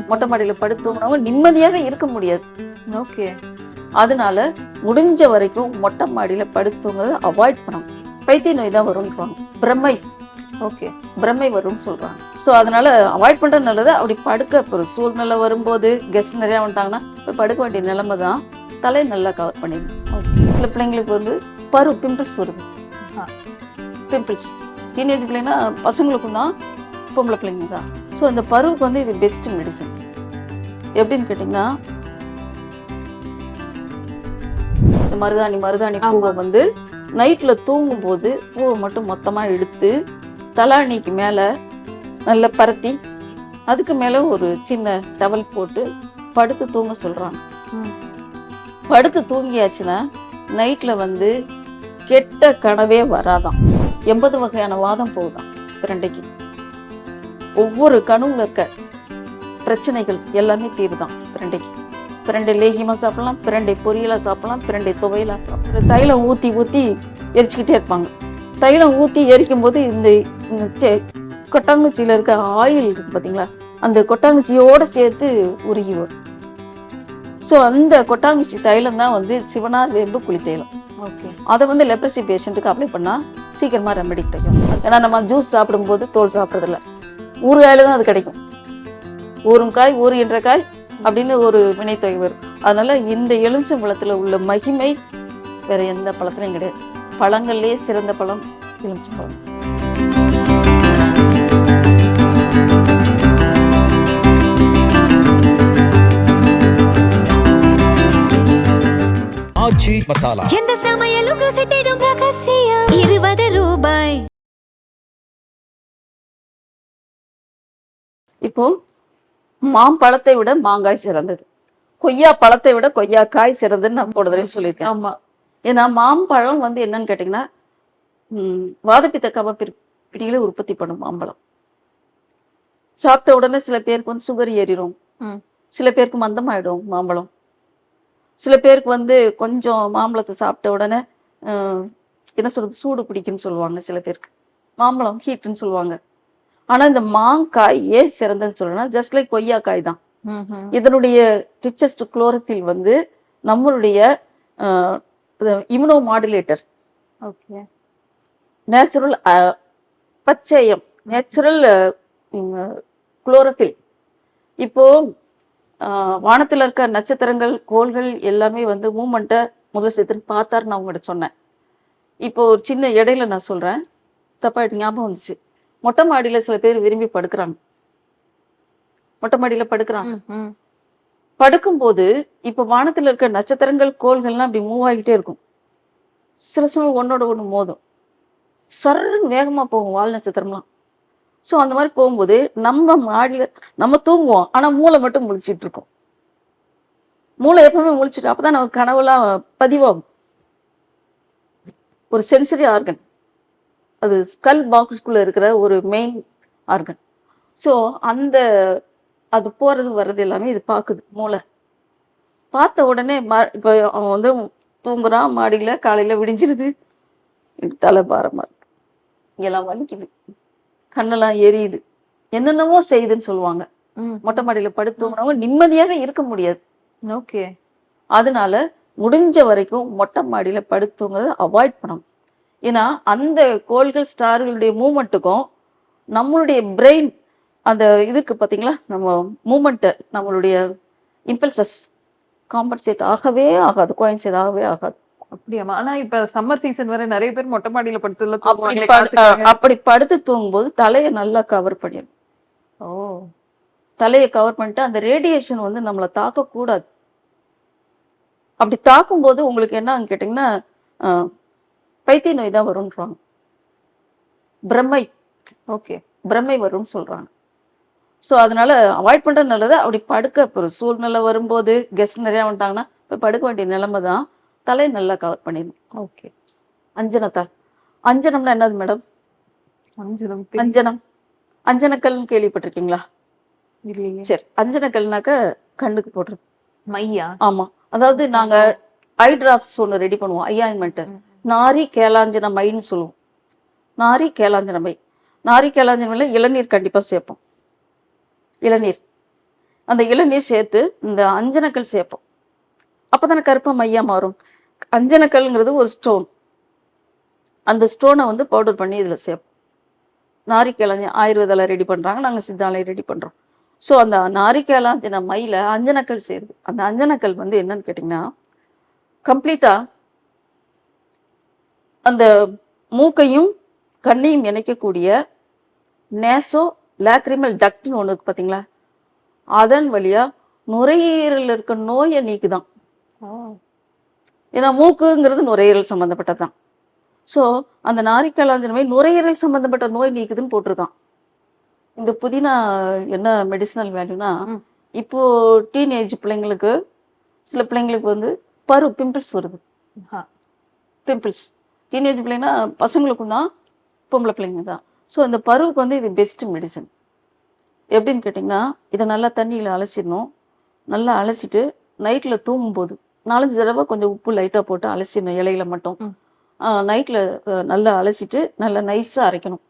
மொட்டை மாடியில படுத்தவங்க நிம்மதியாவே இருக்க முடியாது. ஓகே. அதனால முடிஞ்ச வரைக்கும் மொட்டை மாடியில படுத்தவங்க அவாய்ட் பண்ணணும். பைத்திய நோய் தான் வரும்ன்றாங்க. பிரம்மை ஓகே. பிரம்மை வரும்னு சொல்றாங்க. ஸோ அதனால அவாய்ட் பண்றது நல்லது. அப்படி படுக்க ஒரு சூழ்நிலை வரும்போது கெஸ்ட் நிறையா வந்துட்டாங்கன்னா போய் படுக்க வேண்டிய நிலைமை தான். தலையை நல்லா கவர் பண்ணிடணும். சில பிள்ளைங்களுக்கு வந்து பிம்பிள்ஸ் வருது. பிம்பிள்ஸ் டீனேஜ் பிள்ளைங்கன்னா பசங்களுக்கும் தான், பொம்பளை பிள்ளைங்க தான். ஸோ அந்த பருவுக்கு வந்து இது பெஸ்ட் மெடிசன். எப்படின்னு கேட்டிங்கன்னா, இந்த மருதாணி பூவை வந்து நைட்ல தூங்கும் போது பூவை மட்டும் மொத்தமா எடுத்து தலாணிக்கு மேல நல்லா பரத்தி அதுக்கு மேல ஒரு சின்ன டவல் போட்டு படுத்து தூங்க சொல்றாங்க. படுத்து தூங்கியாச்சுன்னா நைட்ல வந்து கெட்ட கனவே வராதான். 80 வகையான வாதம் போகுதான் பிரண்டைக்கு. ஒவ்வொரு கனவுல இருக்க பிரச்சனைகள் எல்லாமே தீருதான் பிரண்டைக்கு. பிரண்டை லேகியமா சாப்பிடலாம், பிரண்டை பொரியலா சாப்பிடலாம், பிரண்டை துவையலா சாப்பிடலாம். தைலம் ஊத்தி ஊத்தி எரிச்சுக்கிட்டே இருப்பாங்க. தைலம் ஊத்தி எரிக்கும் போது இந்த கொட்டாங்குச்சியில இருக்க ஆயில் இருக்கு பாத்தீங்களா, அந்த கொட்டாங்குச்சியோட சேர்த்து உருகி வரும். ஸோ அந்த கொட்டாங்குச்சி தைலம் தான் வந்து சிவனார் வேம்பு குழி தைலம். ஓகே. அதை வந்து லெப்ரசி பேஷண்ட்டுக்கு அப்ளை பண்ணா சீக்கிரமா ரெமெடி கிடைக்கும். ஏன்னா நம்ம ஜூஸ் சாப்பிடும்போது தோல் சாப்பிட்றதில்ல, ஊறுகாயில தான் அது கிடைக்கும். ஊறும் காய் ஊறுகின்ற காய் அப்படின்னு ஒரு வினைத்தொகை வரும். அதனால இந்த எலுமிச்சம்பழத்துல உள்ள மகிமை வேற எந்த பழத்துலையும் கிடையாது. பழங்கள்லயே சிறந்த பழம் எலுமிச்சம்பழம். ஆச்சி மசாலா. எந்த சமையலும் ருசி தேடும் ரகசியம். 20 ரூபாய். இப்போ மாம்பழத்தை விட மாங்காய் சிறந்தது, கொய்யா பழத்தை விட கொய்யாக்காய் சிறந்ததுன்னு நான் போன தடவை சொல்லியிருக்கேன். ஆமா. ஏன்னா மாம்பழம் வந்து என்னன்னு கேட்டீங்கன்னா, வாதப்பித்த கப பிடிகளை உற்பத்தி பண்ணும் மாம்பழம். சாப்பிட்ட உடனே சில பேருக்கு வந்து சுகர் ஏறிடும், சில பேருக்கு மந்தமாயிடும் மாம்பழம். சில பேருக்கு வந்து கொஞ்சம் மாம்பழத்தை சாப்பிட்ட உடனே என்ன சொல்றது, சூடு பிடிக்குன்னு சொல்லுவாங்க. சில பேருக்கு மாம்பழம் ஹீட்டுன்னு சொல்லுவாங்க. ஆனா இந்த மாங்காய் ஏன் சிறந்ததுன்னு சொல்றேன்னா, ஜஸ்ட் லைக் கொய்யாக்காய் தான். இதனுடைய ரிச்சஸ்ட் குளோரோஃபில் வந்து நம்மளுடைய இம்யூனோ மாடுலேட்டர். ஓகே. நேச்சுரல் பச்சையம், நேச்சுரல் குளோரோஃபில். இப்போ வானத்துல இருக்க நட்சத்திரங்கள் கோள்கள் எல்லாமே வந்து மூமெண்ட்டை முதல் சேர்த்துன்னு பார்த்தாரு நான் உங்கள்கிட்ட சொன்னேன். இப்போ ஒரு சின்ன இடையில நான் சொல்றேன், தப்பாயிட்டு ஞாபகம் வந்துச்சு. மொட்டை மாடியில சில பேர் விரும்பி படுக்கிறாங்க. மொட்டை மாடியில படுக்கிறாங்க. படுக்கும்போது இப்ப வானத்துல இருக்க நட்சத்திரங்கள் கோள்கள்லாம் அப்படி மூவ் ஆகிட்டே இருக்கும். சில சமயம் ஒன்னோட ஒண்ணு மோதும், சர்ன்னு வேகமா போகும் வால் நட்சத்திரம்லாம். ஸோ அந்த மாதிரி போகும்போது நம்ம மாடியில நம்ம தூங்குவோம், ஆனா மூளை மட்டும் முழிச்சிட்டு இருக்கும். மூளை எப்பவுமே முழிச்சிட்டு, அப்பதான் நமக்கு கனவுலாம் பதிவாகும். ஒரு சென்சரி ஆர்கன், அது ஸ்கல் பாக்ஸ்குள்ள இருக்கிற ஒரு மெயின் ஆர்கன். ஸோ அந்த அது போறது வர்றது எல்லாமே இது பார்க்குது மூளை. பார்த்த உடனே இப்போ அவன் வந்து தூங்குறான் மாடியில, காலையில விடிஞ்சிருது, தலை பாரமா இருக்கு, இங்கெல்லாம் வலிக்குது, கண்ணெல்லாம் எரியுது, என்னென்னவோ செய்யுதுன்னு சொல்லுவாங்க. மொட்டை மாடியில படுத்தவங்க நிம்மதியாவே இருக்க முடியாது. ஓகே. அதனால முடிஞ்ச வரைக்கும் மொட்டை மாடியில படுத்தவங்க அவாய்ட் பண்ணணும். ஏன்னா அந்த கோள்கள் ஸ்டார்களுடைய மூமெண்ட்டுக்கும் நம்மளுடைய பிரெயின் அந்த இதுக்கு பார்த்தீங்களா, நம்ம மூமெண்ட்டை நம்மளுடைய இம்பல்சஸ் காம்பன்சேட் ஆகவே ஆகாது, கோயின்சைட் ஆகவே ஆகாது. அப்படியாமா? ஆனா இப்ப சம்மர் சீசன் வரை நிறைய பேர் மொட்டை மாடியில படுத்துல அப்படி படுத்து தூங்கும்போது தலையை நல்லா கவர் பண்ணிடணும். ஓ. தலையை கவர் பண்ணிட்டு அந்த ரேடியேஷன் வந்து நம்மளை தாக்கக்கூடாது. அப்படி தாக்கும்போது உங்களுக்கு என்னன்னு கேட்டிங்கன்னா, பைத்திய நோய் தான் வரும்ன்றாங்க. பிரம்மை. ஓகே. பிரம்மை வரும்னு சொல்றாங்க. ஸோ அதனால அவாய்ட் பண்றது நல்லது. அப்படி படுக்க ஒரு சூழ்நிலை வரும்போது கெஸ்ட் நிறையா வந்துட்டாங்கன்னா போய் படுக்க வேண்டிய நிலைமை தான். தலையை நல்லா கவர் பண்ணிடணும். ஓகே. அஞ்சனத்தால். அஞ்சனம்னா என்னது மேடம்? அஞ்சனம். அஞ்சனம், அஞ்சனக்கல்னு கேள்விப்பட்டிருக்கீங்களா? இல்லையே. சரி, அஞ்சனக்கல்னாக்க கண்ணுக்கு போடுறது மையா? ஆமா. அதாவது நாங்க ஐ டிராப்ஸ் ஒன்று ரெடி பண்ணுவோம், ஐ ஆயின்மெண்ட். நாரி கேலாஞ்சன மைன்னு சொல்லுவோம். நாரி கேலாஞ்சன மை. நாரி கேலாஞ்சன மையில் இளநீர் கண்டிப்பா சேர்ப்போம். இளநீர் அந்த இளநீர் சேர்த்து இந்த அஞ்சனக்கல் சேர்ப்போம். அப்பதானே கருப்பா மையா மாறும். அஞ்சனக்கல்ங்கிறது ஒரு ஸ்டோன். அந்த ஸ்டோனை வந்து பவுடர் பண்ணி இதில் சேர்ப்போம். நாரிக்கேளஞ்சி ஆயுர்வேதால ரெடி பண்றாங்க, நாங்க சித்தாலே ரெடி பண்றோம். ஸோ அந்த நாரிக்கேளாஞ்சின மையில அஞ்சனக்கல் சேருது. அந்த அஞ்சனக்கல் வந்து என்னன்னு கேட்டிங்கன்னா, கம்ப்ளீட்டா அந்த மூக்கையும் கண்ணையும் இணைக்கக்கூடிய நேசோ லாக்ரிமல் டக்ட்னு ஒன்று இருக்கு பார்த்தீங்களா, அதன் வழியா நுரையீரலில் இருக்க நோயை நீக்குதான். ஏன்னா மூக்குங்கிறது நுரையீரல் சம்மந்தப்பட்டது தான். ஸோ அந்த நாரிக்கேளாஞ்சின மை நுரையீரல் சம்மந்தப்பட்ட நோய் நீக்குதுன்னு போட்டிருக்கான். இந்த புதினா என்ன மெடிசினல் வேல்யூனா, இப்போ டீனேஜ் பிள்ளைங்களுக்கு, சில பிள்ளைங்களுக்கு வந்து பிம்பிள்ஸ் வருது. பிம்பிள்ஸ் டீனேஜ் பிள்ளைங்கன்னா பசங்களுக்கும் தான், பொம்பளை பிள்ளைங்க தான். ஸோ அந்த பருவுக்கு வந்து இது பெஸ்ட் மெடிசன். எப்படின்னு கேட்டிங்கன்னா, இதை நல்லா தண்ணியில் அலசிடணும். நல்லா அலசிட்டு நைட்டில் தூங்கும்போது 4-5 தடவை கொஞ்சம் உப்பு லைட்டாக போட்டு அலசிடணும், இலையில மட்டும். நைட்டில் நல்லா அலசிட்டு நல்லா நைஸாக அரைக்கணும்.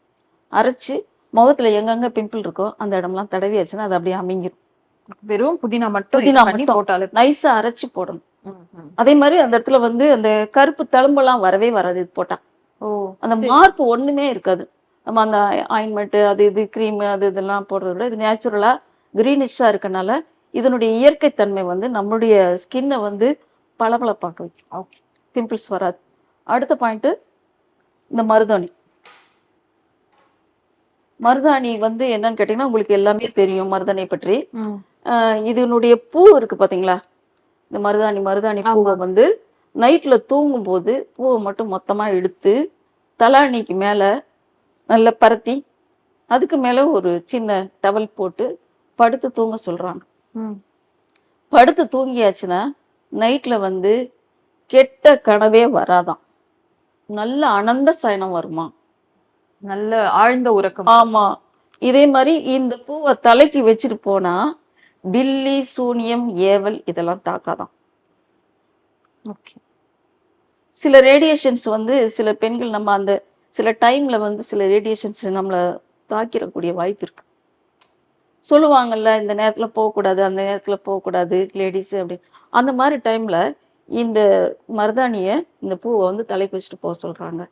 அரைச்சி முகத்தில் எங்கெங்கே பிம்பிள் இருக்கோ அந்த இடம்லாம் தடவியாச்சுன்னா அது அப்படியே அமைங்கிடும். வெறும் புதினா மட்டும் போட்டாலே நைஸாக அரைச்சி போடணும். அதே மாதிரி அந்த இடத்துல வந்து அந்த கருப்பு தழும்பெல்லாம் வரவே வராது இது போட்டால். அந்த மார்க் ஒன்றுமே இருக்காது. நம்ம அந்த ஆயின்மெண்ட்டு அது இது க்ரீமு அது இதெல்லாம் போடுறத விட இது நேச்சுரலாக க்ரீனிஷாக இருக்கனால இதனுடைய இயற்கை தன்மை வந்து நம்மளுடைய ஸ்கின்னை வந்து பளபளப்பாக்க வைக்கும். ஓகே, பிம்பிள்ஸ் வராது. அடுத்த பாயிண்ட்டு இந்த மருதாணி. மருதாணி வந்து என்னன்னு கேட்டிங்கன்னா உங்களுக்கு எல்லாமே தெரியும் மருதாணியை பற்றி. இதனுடைய பூ இருக்கு பார்த்தீங்களா, இந்த மருதாணி பூவை வந்து நைட்டில் தூங்கும்போது பூவை மட்டும் மொத்தமாக எடுத்து தலாணிக்கு மேலே நல்லா பரத்தி அதுக்கு மேலே ஒரு சின்ன டவல் போட்டு படுத்து தூங்க சொல்கிறாங்க. படுத்து தூங்கியாச்சுன்னா நைட்டில் வந்து கெட்ட கனவே வராதான், நல்ல அனந்த சயனம் வருமா, நல்ல ஆழ்ந்த உறக்கம். ஆமா. இதே மாதிரி இந்த பூவை தலைக்கு வச்சுட்டு போனா பில்லி சூனியம் ஏவல் இதெல்லாம் தாக்காதான். சில ரேடியேஷன்ஸ் வந்து சில பெண்கள் நம்ம அந்த சில டைம்ல வந்து சில ரேடியேஷன்ஸ் நம்மளை தாக்கிடக்கூடிய வாய்ப்பு இருக்கு. சொல்லுவாங்கல்ல, இந்த நேரத்துல போகக்கூடாது அந்த நேரத்துல போகக்கூடாது லேடிஸ் அப்படின்னு. அந்த மாதிரி டைம்ல இந்த மருதாணியை இந்த பூவை வந்து தலைக்கு வச்சுட்டு போக சொல்றாங்க.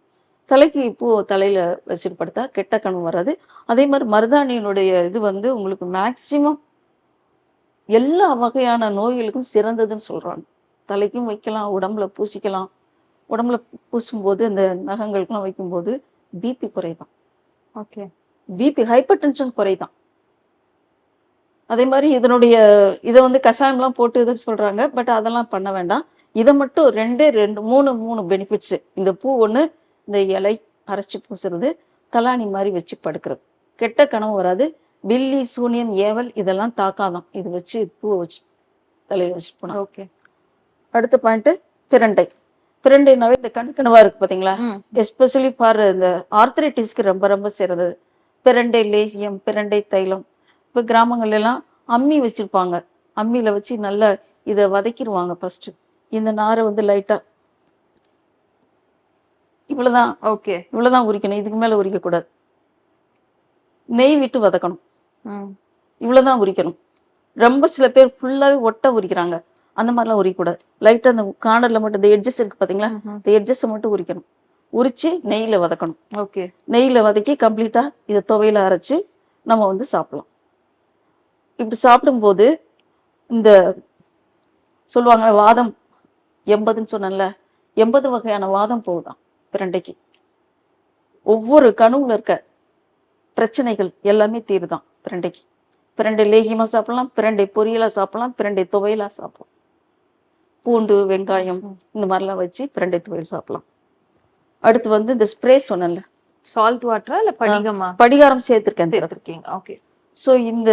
தலைக்கு பூ தலையில வச்சுட்டு படுத்தா கெட்ட கனவு வராது. அதே மாதிரி மருதாணியினுடைய இது வந்து உங்களுக்கு மேக்சிமம் எல்லா வகையான நோய்களுக்கும் சிறந்ததுன்னு சொல்றாங்க. தலைக்கும் வைக்கலாம், உடம்புல பூசிக்கலாம். உடம்புல பூசும்போது இந்த நகங்களுக்கெல்லாம் வைக்கும்போது பிபி குறைதான். ஓகே, பிபி ஹைப்பர் டென்ஷன் குறைதான். அதே மாதிரி இதனுடைய இதை வந்து கஷாயம்லாம் போட்டு இதுன்னு சொல்றாங்க, பட் அதெல்லாம் பண்ண வேண்டாம். இதை மட்டும் மூணு பெனிஃபிட்ஸ். இந்த பூ ஒன்று, இந்த இலை அரைச்சி பூசுறது, தலாணி மாதிரி வச்சு படுக்கிறது, கெட்ட கனவு வராது, பில்லி சூனியம் ஏவல் இதெல்லாம் தாக்காதான். இது வச்சு பூவை வச்சு தலையில் வச்சு போனோம். ஓகே. அடுத்த பாயிண்ட் பிரண்டை. பிரண்டைனாவே இந்த கண்கணவா இருக்கு பார்த்தீங்களா, எஸ்பெஷலி ஃபார் இந்த ஆர்த்தரைட்டிஸ்க்கு ரொம்ப ரொம்ப சிறந்தது. பிரண்டை லேகியம், பிரண்டை தைலம். இப்போ கிராமங்கள்லாம் அம்மி வச்சிருப்பாங்க, அம்மியில் வச்சு நல்லா இதை வதக்கிடுவாங்க. ஃபர்ஸ்ட் இந்த நாரை வந்து லைட்டாக இவ்வளோதான். ஓகே, இவ்வளோதான் உரிக்கணும், இதுக்கு மேலே உரிக்கக்கூடாது. நெய் விட்டு வதக்கணும், இவ்வளோதான் உரிக்கணும். ரொம்ப சில பேர் ஃபுல்லாகவே ஒட்ட உரிக்கிறாங்க, அந்த மாதிரிலாம் உரிக்கக்கூடாது. லைட்டாக அந்த கார்னரில் மட்டும் இந்த எட்ஜஸ் இருக்கு பார்த்தீங்களா, இந்த எட்ஜஸை மட்டும் உரிக்கணும். உரித்து நெய்யில் வதக்கணும். ஓகே, நெய்யில் வதக்கி கம்ப்ளீட்டாக இதை துவையில் அரைச்சி நம்ம வந்து சாப்பிடலாம். இப்படி சாப்பிடும்போது இந்த சொல்லுவாங்க வாதம் 80ன்னு சொன்னேன்ல, 80 வகையான வாதம் போகுதான் பிரண்டைக்கு. ஒவ்வொரு கனவுல இருக்க பிரச்சனைகள் எல்லாமே தீருதான் பிரண்டைக்கு. பிரண்டை லேகியமாக சாப்பிடலாம், பிரண்டை பொரியலாக சாப்பிடலாம், பிரண்டை துவையலாக சாப்பிடலாம். பூண்டு வெங்காயம் இந்த மாதிரிலாம் வச்சு பிரண்டை துவையல் சாப்பிடலாம். அடுத்து வந்து இந்த ஸ்ப்ரே சொன்னேன்ல, சால்ட் வாட்டரா இல்லை படிகமா? படிகாரம் சேர்த்துருக்கேன். ஓகே. ஸோ இந்த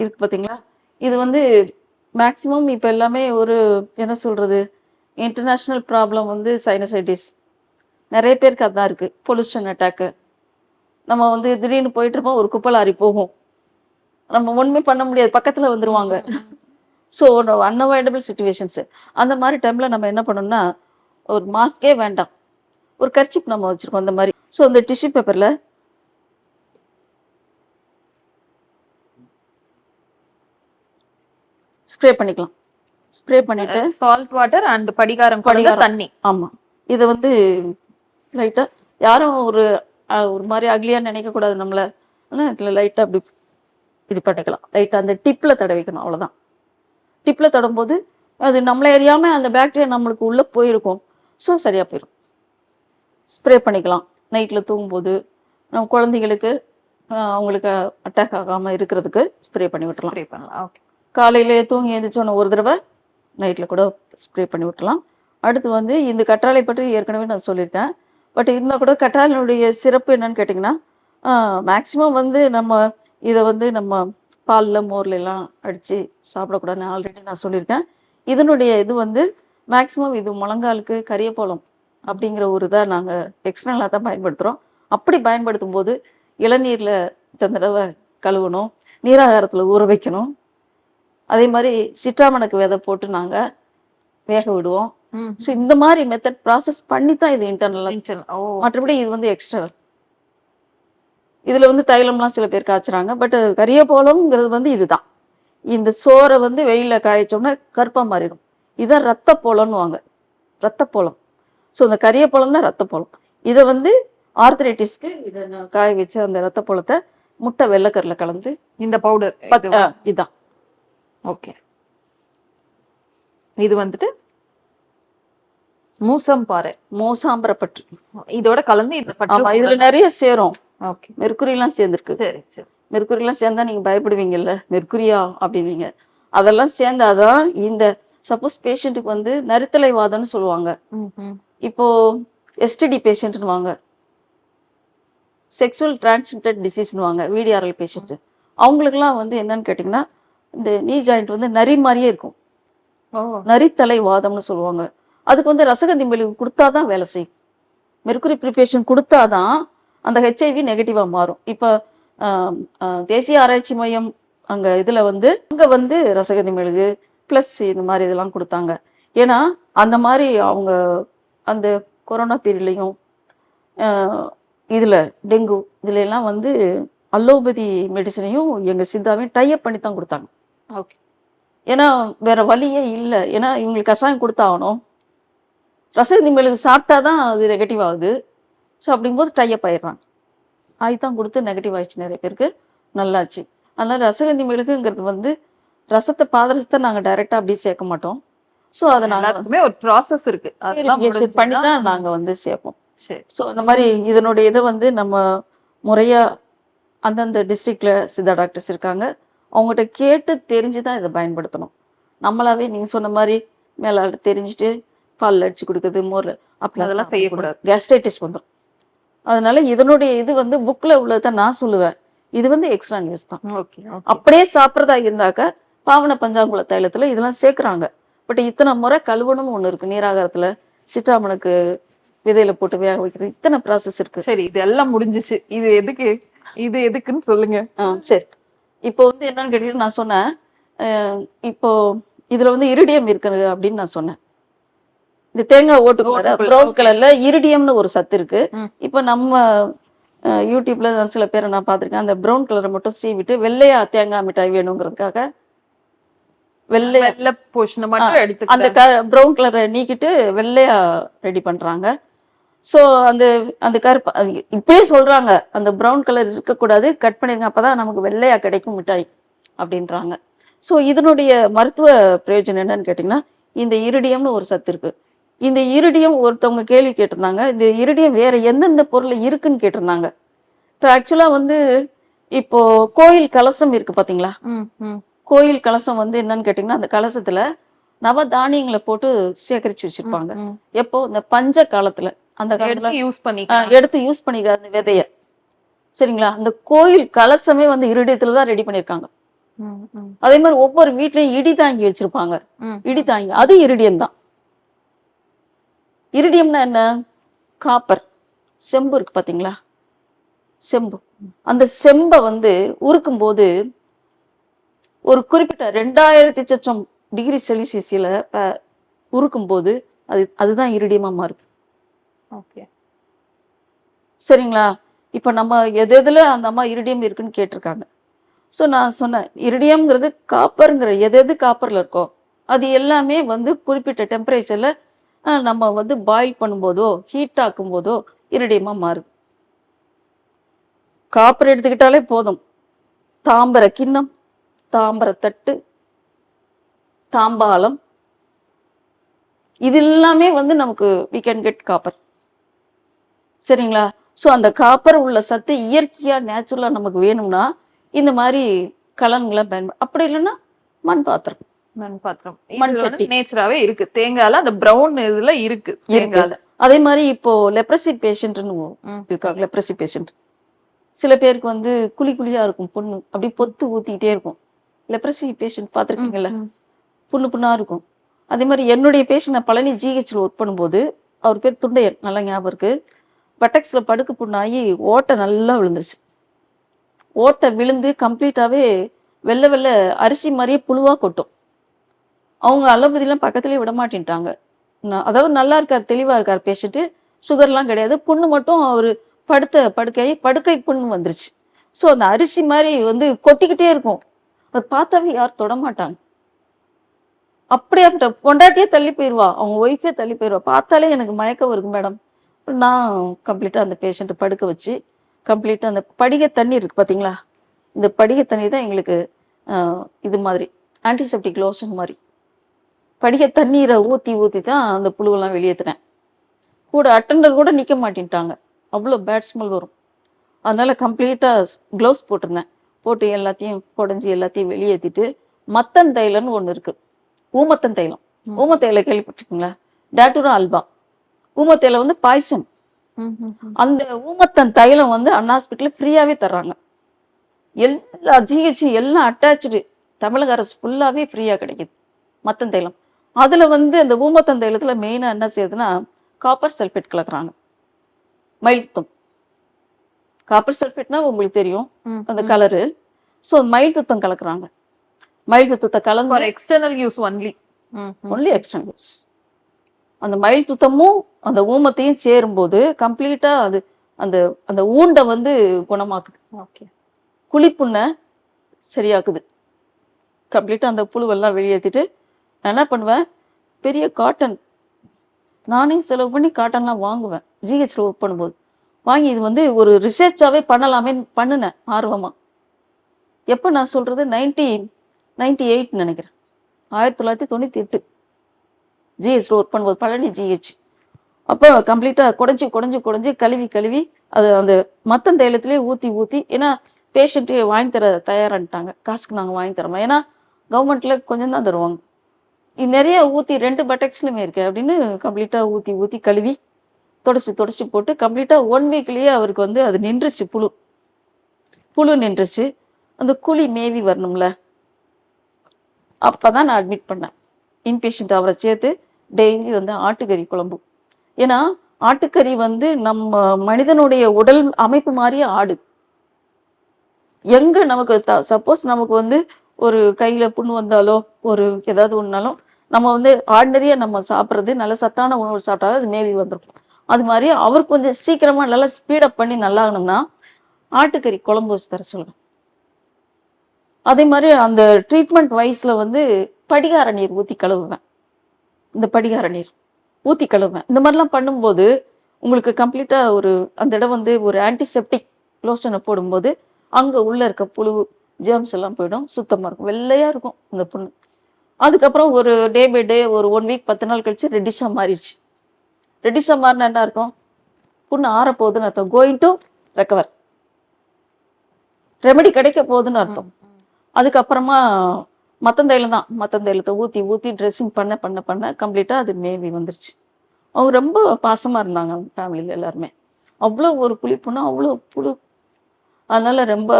இருக்கு பார்த்தீங்களா, இது வந்து மேக்சிமம் இப்போ எல்லாமே ஒரு என்ன சொல்கிறது, இன்டர்நேஷ்னல் ப்ராப்ளம் வந்து சைனசைட்டிஸ். நிறைய பேருக்கு அதான் இருக்குது. Pollution attack. நம்ம வந்து திடீர்னு போயிட்டு இருப்போம், ஒரு குப்பை லாரி போகும், நம்ம ஒன்றுமே பண்ண முடியாது, பக்கத்தில் வந்துடுவாங்க. So unavoidable situations. அந்த மாதிரி டைமில் நம்ம என்ன பண்ணணும்னா, ஒரு மாஸ்கே வேண்டாம், ஒரு கர்ச்சிப் நம்ம வச்சுருக்கோம் அந்த மாதிரி. ஸோ அந்த டிஷ்யூ பேப்பரில் ஸ்ப்ரே பண்ணிக்கலாம். ஸ்ப்ரே பண்ணிட்டு சால்ட் வாட்டர் அண்ட் படிகாரம் கலந்த படிகாரம். தண்ணி. ஆமா, இதை வந்து லைட்டா யாரும் ஒரு மாதிரி அக்லியா நினைக்க கூடாது நம்மள. ஆனால் இதில் லைட்டா அப்படி இப்படி பண்ணிக்கலாம். லைட்டா அந்த டிப்ல தடவிக்கணும், அவ்வளவுதான். டிப்ல தடும்போது அது நம்மளை அறியாம அந்த பாக்டீரியா நம்மளுக்கு உள்ள போயிருக்கும். ஸோ சரியா போயிடும். ஸ்ப்ரே பண்ணிக்கலாம் நைட்ல தூங்கும்போது. நம்ம குழந்தைங்களுக்கு அவங்களுக்கு அட்டாக் ஆகாம இருக்கிறதுக்கு ஸ்ப்ரே பண்ணி விட்டுலாம். ஸ்ப்ரே பண்ணலாம். ஓகே. காலையிலே தூங்கி எழுந்திரிச்சோன்னு ஒரு தடவை, நைட்ல கூட ஸ்ப்ரே பண்ணி விட்டுலாம். அடுத்து வந்து இந்த கற்றாழை பற்றி ஏற்கனவே நான் சொல்லியிருக்கேன். பட் இருந்தால் கூட கற்றாழையுடைய சிறப்பு என்னன்னு கேட்டிங்கன்னா, மேக்ஸிமம் வந்து நம்ம இதை வந்து நம்ம பாலில் மோர்ல எல்லாம் அடித்து சாப்பிடக்கூடாதுன்னு ஆல்ரெடி நான் சொல்லியிருக்கேன். இதனுடைய இது வந்து மேக்ஸிமம் இது முழங்காலுக்கு கரியப்போலம் அப்படிங்கிற ஒரு இதை நாங்கள் எக்ஸ்டர்னலாக தான் பயன்படுத்துகிறோம். அப்படி பயன்படுத்தும் போது இளநீரில் இத்தனை தடவை கழுவணும், நீராகாரத்தில் ஊற வைக்கணும். அதே மாதிரி சிட்ராமணக்கு விதை போட்டு நாங்கள் வேக விடுவோம். ஸோ இந்த மாதிரி மெத்தட் ப்ராசஸ் பண்ணி தான் இது இன்டர்னல். மற்றபடி இது வந்து எக்ஸ்டர்னல். இதில் வந்து தைலம்லாம் சில பேர் காய்ச்சுறாங்க. பட் கரியப்போலம்ங்கிறது வந்து இதுதான். இந்த சோறை வந்து வெயிலில் காய்ச்சோம்னா கருப்பாக மாறிடும். இதான் ரத்தப்போலம்னுவாங்க, ரத்தப்போலம். ஸோ இந்த கரியப்போலம் தான் ரத்தப்போலம். இதை வந்து ஆர்த்ரைட்டிஸ்க்கு இதை காய வச்சு அந்த ரத்தப்போலத்தை முட்டை வெள்ளைக்கரில் கலந்து இந்த பவுடர் இதுதான். ஓகே. இது வந்துட்டு மூசாம்பரப்பற்று இதோட கலந்து இந்த பற்று. ஆமா, இதுல நிறைய சேரும். ஓகே. மெர்க்குரிலாம் சேர்ந்துருக்கு. சரி சரி. மெர்க்குரிலாம் சேர்ந்தா நீங்க பயப்படுவீங்கல்ல, மெர்க்குரியா அப்படின்னீங்க. அதெல்லாம் சேர்ந்தாதான் இந்த சப்போஸ் பேஷண்ட்டுக்கு வந்து நரித்தலை வாதம்னு சொல்லுவாங்க. இப்போ எஸ்டிடி பேஷண்ட்னுவாங்க, செக்ஸுவல் டிரான்ஸ்மிட்டட் டிசீஸ்னுவாங்க, விடிஆர்எல் பேஷண்ட். அவங்களுக்குலாம் வந்து என்னன்னு கேட்டிங்கன்னா, இந்த நீ ஜாயிண்ட் வந்து நரி மாதிரியே இருக்கும். நரித்தலை வாதம்னு சொல்லுவாங்க. அதுக்கு வந்து ரசகந்தி மெழுகு கொடுத்தாதான் வேலை செய்யும். மெர்க்குரி ப்ரிப்பரேஷன் கொடுத்தாதான் அந்த ஹெச்ஐவி நெகட்டிவா மாறும். இப்போ தேசிய ஆராய்ச்சி மையம் அங்க இதுல வந்து அங்க வந்து ரசகந்தி மெழுகு ப்ளஸ் இந்த மாதிரி இதெல்லாம் கொடுத்தாங்க. ஏன்னா அந்த மாதிரி அவங்க அந்த கொரோனா பீரியட்லையும் இதுல டெங்கு இதுல எல்லாம் வந்து அலோபதி மெடிசனையும் எங்க சித்தாவையும் டைப் பண்ணி தான் கொடுத்தாங்க. ஓகே. ஏன்னா வேற வழியே இல்லை. ஏன்னா இவங்களுக்கு கஷாயம் கொடுத்தாகணும். ரசகந்தி மெழுகு சாப்பிட்டாதான் அது நெகட்டிவ் ஆகுது. ஸோ அப்படிங்கும்போது டைப் ஆயிடுறாங்க. ஆயுதான் கொடுத்து நெகட்டிவ் ஆயிடுச்சு, நிறைய பேருக்கு நல்லாச்சு. அதனால ரசகந்தி மெழுகுங்கிறது வந்து ரசத்தை பாதரசத்தை நாங்கள் டைரெக்டாக அப்படியே சேர்க்க மாட்டோம். ஸோ அதை நாங்கள் ஒரு ப்ராசஸ் இருக்கு, அதெல்லாம் பண்ணி தான் நாங்கள் வந்து சேர்ப்போம். சரி. ஸோ அந்த மாதிரி இதனுடைய இதை வந்து நம்ம முறையாக அந்தந்த டிஸ்ட்ரிக்டில் சித்தா டாக்டர்ஸ் இருக்காங்க, அவங்ககிட்ட கேட்டு தெரிஞ்சு தான் இதை பயன்படுத்தணும். நம்மளாவே நீங்கள் சொன்ன மாதிரி மேலே தெரிஞ்சுட்டு பால் அடிச்சு கொடுக்குறது, மோர் அப்படி அதெல்லாம் செய்யக்கூடாது, கேஸ்ட்ரைட்டிஸ் வந்துடும். அதனால இதனுடைய இது வந்து புக்கில் உள்ளதான் நான் சொல்லுவேன். இது வந்து எக்ஸ்ட்ரா நியூஸ் தான். அப்படியே சாப்பிட்றதா இருந்தாக்க பாவன பஞ்சாங்குல தைலத்தில் இதெல்லாம் சேர்க்குறாங்க. பட் இத்தனை முறை கழுவணும்னு ஒன்று இருக்கு. நீராகாரத்தில் சிட்ராமனுக்கு விதையில போட்டு வேக வைக்கிறது, இத்தனை ப்ராசஸ் இருக்கு. சரி, இது எல்லாம் முடிஞ்சிச்சு. இது எதுக்குன்னு சொல்லுங்க. சரி, இப்போ வந்து என்னன்னு கேட்டீங்கன்னா நான் சொன்னேன், இப்போ இதுல வந்து இரிடியம் இருக்குது அப்படின்னு நான் சொன்னேன். இந்த தேங்காய் ஓட்டுக்குள்ள ப்ரௌன் கலர்ல இரிடியம்னு ஒரு சத்து இருக்கு. இப்போ நம்ம யூடியூப்ல சில பேரை நான் பார்த்துருக்கேன், அந்த ப்ரௌன் கலரை மட்டும் சீவிட்டு வெள்ளையா தேங்காய் மிட்டாய் வேணுங்கிறதுக்காக வெள்ளை போர்ஷனை மட்டும் எடுத்து அந்த ப்ரௌன் கலரை நீக்கிட்டு வெள்ளையா ரெடி பண்றாங்க. ஸோ அந்த அந்த கருப்பு இப்பயே சொல்றாங்க, அந்த ப்ரௌன் கலர் இருக்கக்கூடாது, கட் பண்ணிருங்க, அப்பதான் நமக்கு வெள்ளையா கிடைக்கும் மிட்டாய் அப்படின்றாங்க. ஸோ இதனுடைய மருத்துவ பிரயோஜனம் என்னன்னு கேட்டிங்கன்னா, இந்த இரிடியம்னு ஒரு சத்து இருக்கு. இந்த இரிடியம் ஒருத்தவங்க கேள்வி கேட்டிருந்தாங்க, இந்த இரிடியம் வேற எந்தெந்த பொருள் இருக்குன்னு கேட்டிருந்தாங்க. இப்போ ஆக்சுவலா வந்து இப்போ கோயில் கலசம் இருக்கு பாத்தீங்களா, கோயில் கலசம் வந்து என்னன்னு கேட்டிங்கன்னா, அந்த கலசத்துல நவ தானியங்களை போட்டு சேகரிச்சு வச்சிருப்பாங்க. எப்போ இந்த பஞ்ச காலத்துல அந்த காலத்துல எடுத்து யூஸ் பண்ணிக்கிற அந்த விதைய, சரிங்களா. அந்த கோயில் கலசமே வந்து இரிடியத்துலதான் ரெடி பண்ணிருக்காங்க. அதே மாதிரி ஒவ்வொரு வீட்லயும் இடி தாங்கி வச்சிருப்பாங்க, இடி தாங்கி, அது இரிடியம் தான். இரிடியம்னா என்ன? காப்பர், செம்பு இருக்கு பாத்தீங்களா, செம்பு. அந்த செம்பை வந்து உருக்கும் போது ஒரு குறிப்பிட்ட 2000 சொச்சம் டிகிரி செல்சியஸ்ல உருக்கும் போது அதுதான் இரிடியமா மாறுது. சரிங்களா. இப்ப நம்ம எதுல அந்த அம்மா இரிடியம் இருக்குன்னு கேட்டிருக்காங்க. ஸோ நான் சொன்னேன் இரிடியம்ங்கிறது காப்பருங்கிற எது எது காப்பரில் இருக்கோ அது எல்லாமே வந்து குறிப்பிட்ட டெம்பரேச்சரில் நம்ம வந்து பாயில் பண்ணும்போதோ ஹீட் ஆக்கும் போதோ இரிடியமாக மாறுது. காப்பர் எடுத்துக்கிட்டாலே போதும். தாம்பர கிண்ணம், தாம்பர தட்டு, தாம்பாலம், இது எல்லாமே வந்து நமக்கு we can get காப்பர். சரிங்களா? ஸோ அந்த காப்பர் உள்ள சத்து இயற்கையாக நேச்சுரலாக நமக்கு வேணும்னா இந்த மாதிரி கலன்களை அப்படி இல்லைன்னா மண் பாத்திரம், மண் பாத்திரம் மண் சட்டி நேச்சராவே இருக்கு. தேங்காய்ல அந்த பிரவுன் இதுல இருக்கு தேங்காய்ல. அதே மாதிரி இப்போ லெப்ரசி பேஷண்ட்னு இருக்காங்க. லெப்ரசி பேஷண்ட் சில பேருக்கு வந்து குழியா இருக்கும், புண்ணு அப்படி பொத்து ஊத்திக்கிட்டே இருக்கும். லெப்ரசி பேஷண்ட் பார்த்துருக்கீங்கல்ல, புண்ணா இருக்கும். அதே மாதிரி என்னுடைய பேஷண்ட் நான் பழனி ஜிஹெச்ல ஒர்க் பண்ணும்போது அவர் பேர் துண்டையர், நல்லா ஞாபகம் இருக்கு. பட்டக்ஸ்ல படுக்கு புண்ணாகி ஓட்டை நல்லா விழுந்துருச்சு. ஓட்டை விழுந்து கம்ப்ளீட்டாவே வெள்ளை வெள்ளை அரிசி மாதிரியே புழுவா கொட்டும். அவங்க அலோபதிலாம் பக்கத்துலேயே விட மாட்டேன்ட்டாங்க. அதாவது நல்லா இருக்கார், தெளிவா இருக்கார் பேஷண்ட்டு, சுகர்லாம் கிடையாது. புண்ணு மட்டும் அவர் படுக்கை புண்ணு வந்துருச்சு. ஸோ அந்த அரிசி மாதிரி வந்து கொட்டிக்கிட்டே இருக்கும். அதை பார்த்தாவே யாரும் தொடமாட்டாங்க. அப்படியே பொண்டாட்டியே தள்ளி போயிடுவா, அவங்க ஒய்ஃபே தள்ளி போயிடுவா. பார்த்தாலே எனக்கு மயக்கம் வருது மேடம். நான் கம்ப்ளீட்டாக அந்த பேஷண்ட்டை படுக்க வச்சு கம்ப்ளீட்டாக அந்த படிகை தண்ணி இருக்குது பார்த்தீங்களா, இந்த படிகை தண்ணி தான் எங்களுக்கு இது மாதிரி ஆன்டிசெப்டிக் லோஷன் மாதிரி படிகை தண்ணீரை ஊற்றி தான் அந்த புழுவெல்லாம் வெளியேற்றினேன். கூட அட்டெண்டர் கூட நிற்க மாட்டேன்ட்டாங்க, அவ்வளோ பேட் ஸ்மெல் வரும். அதனால் கம்ப்ளீட்டாக க்ளவுஸ் போட்டிருந்தேன். போட்டு எல்லாத்தையும் குடஞ்சி எல்லாத்தையும் வெளியேற்றிட்டு மத்தன் தைலம்னு ஒன்று இருக்குது, ஊமத்தன் தைலம். ஊமத்தையில கேள்விப்பட்டிருக்கீங்களா? டேட்டூரா அல்பா. ஊமத்தையில வந்து பாய்சன். அந்த ஊமத்தன் தைலம் வந்து அண்ணா ஹாஸ்பிட்டலில் ஃப்ரீயாகவே தர்றாங்க. எல்லா ஜிஹெச்சும் எல்லாம் அட்டாச்சு, தமிழக அரசு ஃபுல்லாகவே ஃப்ரீயாக கிடைக்குது மத்தன் தைலம். அதில் வந்து அந்த ஊமத்தன் தைலத்தில் மெயினாக என்ன செய்யுதுன்னா காப்பர் சல்ஃபேட் கலக்குறாங்க, மயில் காப்பர் சல்ஃபேட்னா உங்களுக்கு தெரியும் அந்த கலரு. ஸோ மயில் துத்தம் கலக்குறாங்க. மயில் துத்தத்தை கலந்து external use only external use. அந்த மயில் துத்தமும் அந்த ஊமத்தையும் சேரும்போது கம்ப்ளீட்டா அது அந்த அந்த ஊண்டை வந்து குணமாக்குது. ஓகே, குழிப்புண்ணை சரியாக்குது. கம்ப்ளீட்டா அந்த புழுவெல்லாம் வெளியேற்றிட்டு நான் என்ன பண்ணுவேன், பெரிய காட்டன் நானே செலவு பண்ணி காட்டன்லாம் வாங்குவேன் ஜிஹெச்ல ஒர்க் பண்ணும்போது. வாங்கி இது வந்து ஒரு ரிசர்ச்சாகவே பண்ணலாமே பண்ணினேன் ஆர்வமாக. எப்போ நான் சொல்கிறது 1998 நினைக்கிறேன், 1998 ஜிஹெச்ல ஒர்க் பண்ணும்போது பழனி ஜிஹெச். அப்போ கம்ப்ளீட்டாக குடஞ்சி கழுவி அது அந்த மத்தன் தைலத்திலே ஊற்றி ஏன்னா பேஷண்ட்டு வாங்கி தர தயாரான்ட்டாங்க, காசுக்கு நாங்கள் வாங்கி தரோம், ஏன்னா கவர்மெண்ட்டில் கொஞ்சம் தான் தருவாங்க. இது நிறைய ஊற்றி 2 பட்டக்ஸ்லையுமே இருக்கு அப்படின்னு கம்ப்ளீட்டாக ஊற்றி கழுவி தொடச்சி போட்டு கம்ப்ளீட்டாக 1 வீக்லேயே அவருக்கு வந்து அது நின்றுச்சு, புழு நின்றுச்சு. அந்த குழி மேவி வரணும்ல, அப்போ தான் நான் அட்மிட் பண்ணேன் இன்பேஷண்ட். அவரை சேர்த்து டெய்லி வந்து ஆட்டுக்கறி குழம்பு. ஏன்னா ஆட்டுக்கறி வந்து நம்ம மனிதனுடைய உடல் அமைப்பு மாதிரியே ஆடு. எங்க நமக்கு சப்போஸ் நமக்கு வந்து ஒரு கையில புண்ணு வந்தாலோ ஒரு ஏதாவது ஒன்றாலும் நம்ம வந்து ஆர்டினரியா நம்ம சாப்பிட்றது நல்ல சத்தான உணவு சாப்பிட்டாலும் அது மேவி வந்துடும். அது மாதிரி அவர் கொஞ்சம் சீக்கிரமா நல்லா ஸ்பீடப் பண்ணி நல்லாகணும்னா ஆட்டுக்கறி குழம்பு வச்சு தர சொல்லுவேன். அதே மாதிரி அந்த ட்ரீட்மெண்ட் வைஸ்ல வந்து படிகார நீர் ஊற்றி கழுவுவேன். இந்த படிகார நீர் ஊற்றி கழுவுவேன். இந்த மாதிரிலாம் பண்ணும்போது உங்களுக்கு கம்ப்ளீட்டாக ஒரு அந்த இடம் வந்து ஒரு ஆன்டிசெப்டிக் லோஷனை போடும்போது அங்கே உள்ளே இருக்க புழு ஜேர்ம்ஸ் எல்லாம் போயிடும், சுத்தமாக இருக்கும், வெள்ளையாக இருக்கும் இந்த புண்ணு. அதுக்கப்புறம் ஒரு டே பை டே ஒரு 1 வீக் 10 நாள் கழிச்சு ரெட்டிஷாக மாறிடுச்சு. ரெட்டிஷாக மாறினா என்ன அர்த்தம், புண்ணு ஆறப்போகுதுன்னு அர்த்தம், கோயிங் டு ரெக்கவர், ரெமெடி கிடைக்க போகுதுன்னு அர்த்தம். அதுக்கப்புறமா மத்தன் தைலத்தை ஊற்றி ட்ரெஸ்ஸிங் பண்ண கம்ப்ளீட்டாக அது மேவி வந்துருச்சு. அவங்க ரொம்ப பாசமாக இருந்தாங்க, அவங்க ஃபேமிலியில் எல்லாருமே. அவ்வளோ ஒரு புளிப்புன்னா அவ்வளோ புழு. அதனால ரொம்ப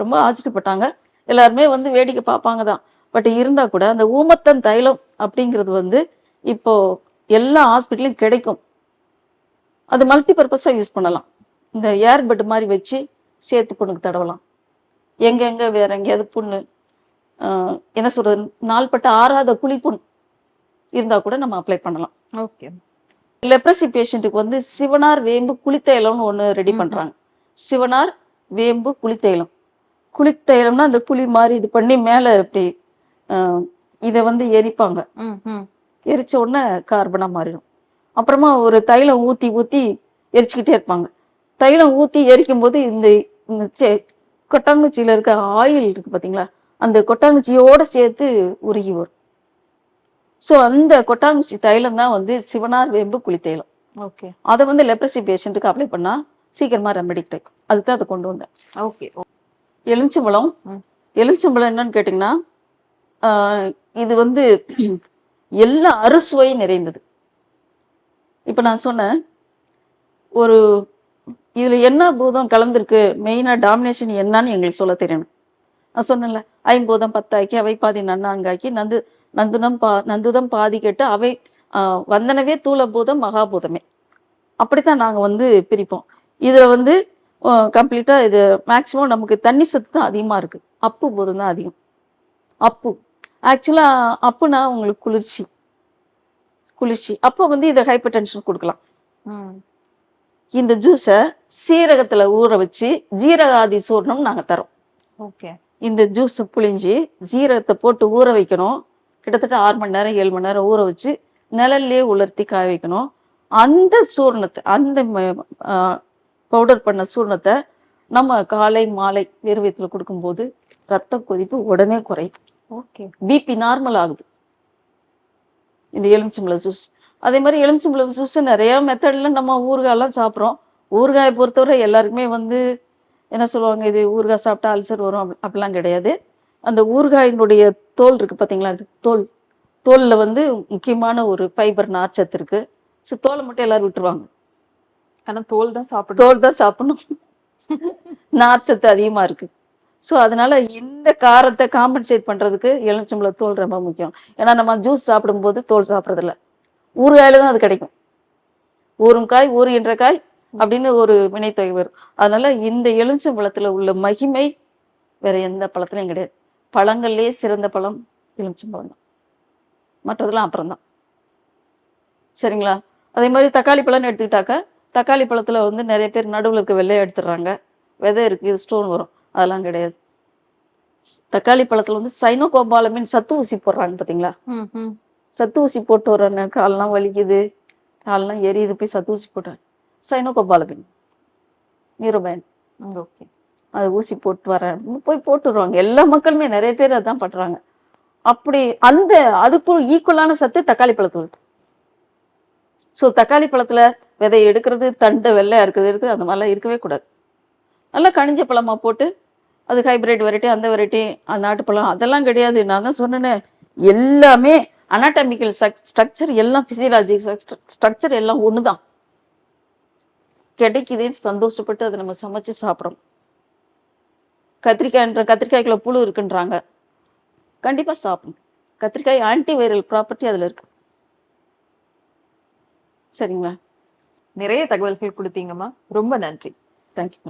ரொம்ப ஆச்சரியப்பட்டாங்க எல்லாருமே, வந்து வேடிக்கை பார்ப்பாங்க தான். பட் இருந்தால் கூட அந்த ஊமத்தன் தைலம் அப்படிங்கிறது வந்து இப்போ எல்லா ஹாஸ்பிட்டலையும் கிடைக்கும். அது மல்டி பர்பஸாக யூஸ் பண்ணலாம். இந்த ஏர்பட் மாதிரி வச்சு சேர்த்து புண்ணுக்கு தடவலாம். எங்கெங்கே வேற எங்கேயாவது புண்ணு என்ன சொல்றது நாள்பட்ட ஆறாத குழிப்புண் இருந்தா கூட நம்ம அப்ளை பண்ணலாம். ஓகே. லெப்ரசி பேஷண்ட்டுக்கு வந்து சிவனார் வேம்பு குளித்தைலம்னு ஒன்று ரெடி பண்றாங்க. சிவனார் வேம்பு குளித்தைலம் குளித்தைலம்னா அந்த குழி மாதிரி இது பண்ணி மேலே இப்படி இதை வந்து எரிப்பாங்க. எரிச்ச உடனே கார்பனா மாறிடும். அப்புறமா ஒரு தைலம் ஊற்றி ஊற்றி எரிச்சுக்கிட்டே இருப்பாங்க. தைலம் ஊற்றி எரிக்கும் போது இந்த கொட்டாங்குச்சியில இருக்க ஆயில் இருக்கு பார்த்தீங்களா, அந்த கொட்டாங்குச்சியோட சேர்த்து உருகி வரும். ஸோ அந்த கொட்டாங்குச்சி தைலம் தான் வந்து சிவனார் வேம்பு குளித்தைலம். ஓகே. அதை வந்து லெப்ரசி பேஷண்ட்டுக்கு அப்ளை பண்ணா சீக்கிரமா ரெமெடி கிடைக்கும். அதுதான் அதை கொண்டு வந்தேன். ஓகே. எலுமிச்சம்பழம். எலுமிச்சம்பழம் என்னன்னு கேட்டிங்கன்னா, இது வந்து எல்லா அறுசுவை நிறைந்தது. இப்போ நான் சொன்னேன், ஒரு இதுல என்ன பூதம் கலந்துருக்கு, மெயினா டாமினேஷன் என்னன்னு எங்களுக்கு சொல்ல தெரியணும். நான் சொன்னேன்ல, ஐம்பூதம் 10 அவை பாதி நன்னாங்காக்கி நந்துதம் பாதி கேட்டு அவை வந்தனவே தூளபூதம் மகாபூதமே. அப்படித்தான் நாங்க வந்து பிரிப்போம். இதுல வந்து கம்ப்ளீட்டா இது மேக்சிமம் நமக்கு தண்ணி சத்து தான் அதிகமா இருக்கு. அப்பு பூதம் தான் அதிகம். அப்பு ஆக்சுவலா அப்புனா உங்களுக்கு குளிர்ச்சி. அப்போ வந்து இதை ஹைப்பர் டென்ஷன் கொடுக்கலாம். இந்த ஜூஸை சீரகத்துல ஊற வச்சு ஜீரகாதி சூர்ணம் நாங்க தரோம். ஓகே. இந்த ஜூஸை புளிஞ்சு ஜீரகத்தை போட்டு ஊற வைக்கணும். கிட்டத்தட்ட 6 மணி நேரம் 7 மணி நேரம் ஊற வச்சு நிழல்லே உலர்த்தி காய வைக்கணும். அந்த சூர்ணத்தை, அந்த பவுடர் பண்ண சூர்ணத்தை நம்ம காலை மாலை வெறுவயத்துல கொடுக்கும்போது ரத்த கொதிப்பு உடனே குறையும். ஓகே. பிபி நார்மல் ஆகுது இந்த எலுமிச்சம்பழ ஜூஸ். அதே மாதிரி எலுமிச்சம்பழ ஜூஸ் நிறைய மெத்தட்ல நம்ம ஊறுகாயெல்லாம் சாப்பிட்றோம். ஊறுகாயை பொறுத்தவரை எல்லாருக்குமே வந்து என்ன சொல்லுவாங்க, இது ஊறுகாய் சாப்பிட்டா அல்சர் வரும் அப்படிலாம் கிடையாது. அந்த ஊறுகாயினுடைய தோல் இருக்கு பார்த்தீங்களா, தோலில் வந்து முக்கியமான ஒரு ஃபைபர் நார்ச்சத்து இருக்கு. ஸோ தோலை மட்டும் எல்லாரும் விட்டுருவாங்க. ஆனால் தோல் தான் சாப்பிடணும். நார்ச்சத்து அதிகமாக இருக்கு. ஸோ அதனால இந்த காரத்தை காம்பன்சேட் பண்ணுறதுக்கு எலுமிச்சம்பழ தோல் ரொம்ப முக்கியம். ஏன்னா நம்ம ஜூஸ் சாப்பிடும்போது தோல் சாப்பிட்றதில்ல, ஊறுகாயில தான் அது கிடைக்கும். ஊறும் காய் ஊறுகின்ற காய் அப்படின்னு ஒரு வினைத்தொகை வரும். அதனால இந்த எலுமிச்சம்பழத்துல உள்ள மகிமை வேற எந்த பழத்துலையும் கிடையாது. பழங்கள்லேயே சிறந்த பழம் எலுமிச்சம்பழம் தான், மற்றதெல்லாம் அப்புறம்தான். சரிங்களா? அதே மாதிரி தக்காளி பழம்னு எடுத்துக்கிட்டாக்கா, தக்காளி பழத்துல வந்து நிறைய பேர் நடுவில் இருக்க வெள்ளையை எடுத்துடுறாங்க, விதை இருக்கு ஸ்டோன் வரும். அதெல்லாம் கிடையாது. தக்காளி பழத்துல வந்து சைனோகோபாலமின் சத்து ஊசி போடுறாங்க பார்த்தீங்களா, சத்து ஊசி போட்டு வர்றாங்க. காலெல்லாம் வலிக்குது, காலெல்லாம் எரியுது, போய் சத்து ஊசி போட்டுறேன். சைனோகோபாலமின் நியூரோபயன். ஓகே. அது ஊசி போட்டு வரேன் போய் போட்டுடுவாங்க. எல்லா மக்களுமே நிறைய பேர் அதான் பண்றாங்க. அப்படி அதுக்கும் ஈக்குவலான சத்து தக்காளி பழத்துல இருக்கு. ஸோ தக்காளி பழத்துல விதை எடுக்கிறது, தண்டை வெள்ளையா இருக்குது, அந்த மாதிரிலாம் இருக்கவே கூடாது. நல்லா கனிஞ்ச பழமா போட்டு அது ஹைபிரிட் வெரைட்டி, அந்த வெரைட்டி, அந்த நாட்டுப்பழம் அதெல்லாம் கிடையாது. நான் தான் சொன்னேன்னு, எல்லாமே அனாட்டமிக்கல் ஸ்ட்ரக்சர் எல்லாம் பிசியலாஜி ஸ்ட்ரக்சர் எல்லாம் ஒண்ணுதான். கிடைக்குதுன்னு சந்தோஷப்பட்டு அதை நம்ம சமைச்சு சாப்பிட்றோம். கத்திரிக்காய்க்குள்ள புழு இருக்குன்றாங்க, கண்டிப்பா சாப்பிடணும். கத்திரிக்காய் ஆன்டி வைரல் ப்ராப்பர்ட்டி அதுல இருக்கு. சரிங்களா? நிறைய தகவல்கள் கொடுத்தீங்கம்மா, ரொம்ப நன்றி. தேங்க்யூ.